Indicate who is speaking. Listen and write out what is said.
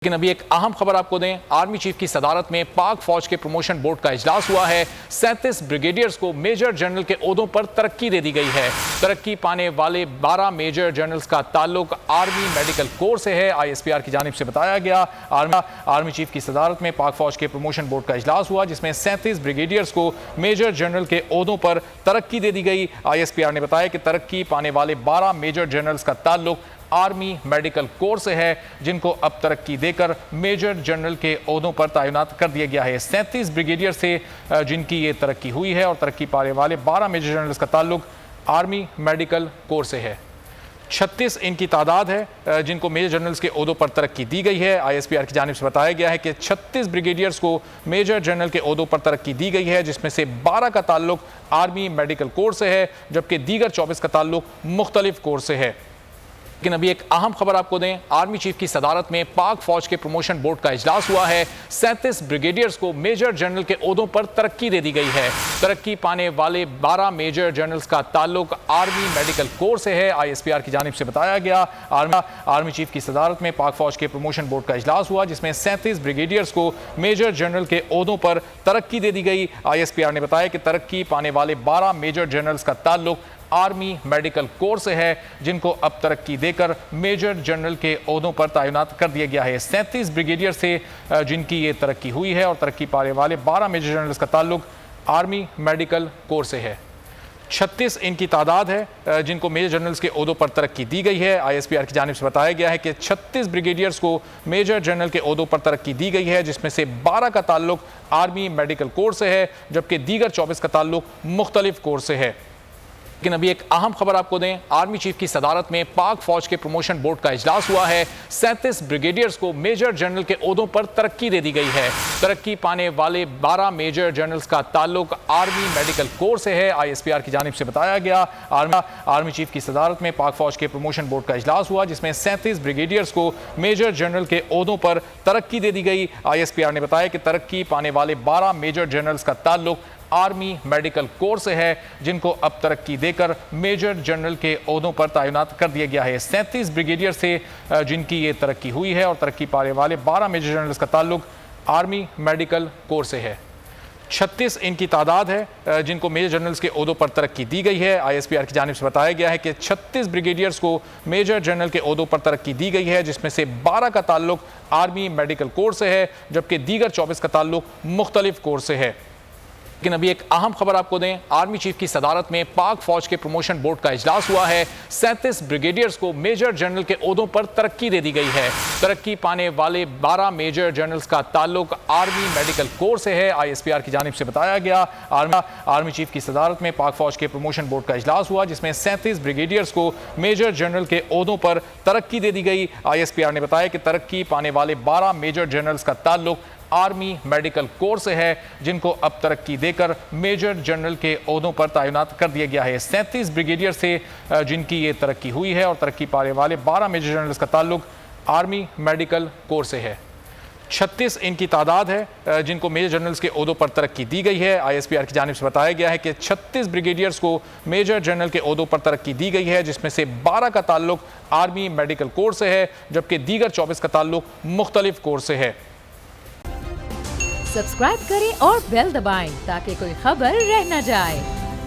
Speaker 1: लेकिन अभी एक अहम खबर आपको दें, आर्मी चीफ की सदारत में पाक फौज के प्रमोशन बोर्ड का इजलास हुआ है। 37 ब्रिगेडियर्स को मेजर जनरल के ओहदों पर तरक्की दे दी गई है। तरक्की पाने वाले 12 मेजर जनरल्स का ताल्लुक आर्मी मेडिकल कोर से है। ISPR की जानिब से बताया गया। आर्मी चीफ की सदारत में पाक फौज के प्रमोशन बोर्ड का इजलास हुआ, जिसमें 37 ब्रिगेडियर्स को मेजर जनरल के ओहदों पर तरक्की दे दी गई। ISPR ने बताया कि तरक्की पाने वाले 12 मेजर जनरल्स का ताल्लुक आर्मी मेडिकल कोर से है, जिनको अब तरक्की देकर मेजर जनरल के ओहदों पर तैनात कर दिया गया है। 37 ब्रिगेडियर से जिनकी ये तरक्की हुई है और तरक्की पाने वाले 12 मेजर जनरल्स का ताल्लुक आर्मी मेडिकल कोर से है। 36 इनकी तादाद है जिनको मेजर जनरल्स के ओहदों पर तरक्की दी गई है। ISPR की जानिब से बताया गया है कि 36 ब्रिगेडियर्स को मेजर जनरल के ओहदों पर तरक्की दी गई है, जिसमें से 12 का ताल्लुक आर्मी मेडिकल कोर से है, जबकि दीगर 24 का ताल्लुक मुख्तलिफ कोर से है। लेकिन अभी एक अहम खबर आपको दें, आर्मी चीफ की सदारत में पाक फौज के प्रमोशन बोर्ड का इजलास हुआ है। 37 ब्रिगेडियर्स को मेजर जनरल के ओहदों पर तरक्की दे दी गई है। तरक्की पाने वाले 12 मेजर जनरल्स का ताल्लुक आर्मी मेडिकल कोर से है। ISPR की जानिब से बताया गया। आर्मी चीफ की सदारत में पाक फौज के प्रमोशन बोर्ड का इजलास हुआ, जिसमें 37 ब्रिगेडियर्स को मेजर जनरल के ओहदों पर तरक्की दे दी गई। ISPR ने बताया कि तरक्की पाने वाले 12 मेजर जनरल्स का ताल्लुक आर्मी मेडिकल कोर से है, जिनको अब तरक्की देकर मेजर जनरल के ओहदों पर तैनात कर दिया गया है। 37 ब्रिगेडियर से जिनकी ये तरक्की हुई है और तरक्की पाने वाले 12 मेजर जनरल्स का ताल्लुक आर्मी मेडिकल कोर से है। 36 इनकी तादाद है जिनको मेजर जनरल्स के ओहदों पर तरक्की दी गई है। ISPR की जानिब से बताया गया है कि 36 ब्रिगेडियर्स को मेजर जनरल के ओहदों पर तरक्की दी गई है, जिसमें से 12 का ताल्लुक आर्मी मेडिकल कोर से है, जबकि दीगर 24 का ताल्लुक मुख्तलिफ कोर से है। लेकिन अभी एक अहम खबर आपको दें, आर्मी चीफ की सदारत में पाक फौज के प्रमोशन बोर्ड का इजलास हुआ है। 37 ब्रिगेडियर्स को मेजर जनरल के ओहदों पर तरक्की दे दी गई है। तरक्की पाने वाले 12 मेजर जनरल्स का ताल्लुक आर्मी मेडिकल कोर से है। ISPR की जानिब से बताया गया। आर्मी चीफ की सदारत में पाक फौज के प्रमोशन बोर्ड का इजलास हुआ, जिसमें 37 ब्रिगेडियर्स को मेजर जनरल के ओहदों पर तरक्की दे दी गई। ISPR ने बताया कि तरक्की पाने वाले 12 मेजर जनरल्स का ताल्लुक आर्मी मेडिकल कोर से है, जिनको अब तरक्की देकर मेजर जनरल के ओहदों पर तैनात कर दिया गया है। 37 ब्रिगेडियर से जिनकी ये तरक्की हुई है और तरक्की पाने वाले 12 मेजर जनरल्स का ताल्लुक आर्मी मेडिकल कोर से है। 36 इनकी तादाद है जिनको मेजर जनरल्स के ओहदों पर तरक्की दी गई है। ISPR की जानिब से बताया गया है कि 36 ब्रिगेडियर्स को मेजर जनरल के ओहदों पर तरक्की दी गई है, जिसमें से 12 का ताल्लुक आर्मी मेडिकल कोर से है, जबकि दीगर 24 का ताल्लुक मुख्तलिफ कोर से है। लेकिन अभी एक अहम खबर आपको दें, आर्मी चीफ की सदारत में पाक फौज के प्रमोशन बोर्ड का इजलास हुआ है। 37 ब्रिगेडियर्स को मेजर जनरल के ओहदों पर तरक्की दे दी गई है। तरक्की पाने वाले 12 मेजर जनरल्स का ताल्लुक आर्मी मेडिकल कोर से है। ISPR की जानिब से बताया गया। आर्मी चीफ की सदारत में पाक फौज के प्रमोशन बोर्ड का इजलास हुआ, जिसमें 37 ब्रिगेडियर्स को मेजर जनरल के ओहदों पर तरक्की दे दी गई। ISPR ने बताया कि तरक्की पाने वाले 12 मेजर जनरल्स का ताल्लुक आर्मी मेडिकल कोर से है, जिनको अब तरक्की देकर मेजर जनरल के ओहदों पर तैनात कर दिया गया है। 37 ब्रिगेडियर से जिनकी ये तरक्की हुई है और तरक्की पाने वाले 12 मेजर जनरल्स का ताल्लुक आर्मी मेडिकल कोर से है। 36 इनकी तादाद है जिनको मेजर जनरल्स के ओहदों पर तरक्की दी गई है। ISPR की जानिब से बताया गया है कि 36 ब्रिगेडियर्स को मेजर जनरल के ओहदों पर तरक्की दी गई है, जिसमें से 12 का ताल्लुक आर्मी मेडिकल कोर से है, जबकि दीगर 24 का ताल्लुक मुख्तलिफ कोर से है।
Speaker 2: सब्सक्राइब करें और बेल दबाएं ताकि कोई खबर रह न जाए।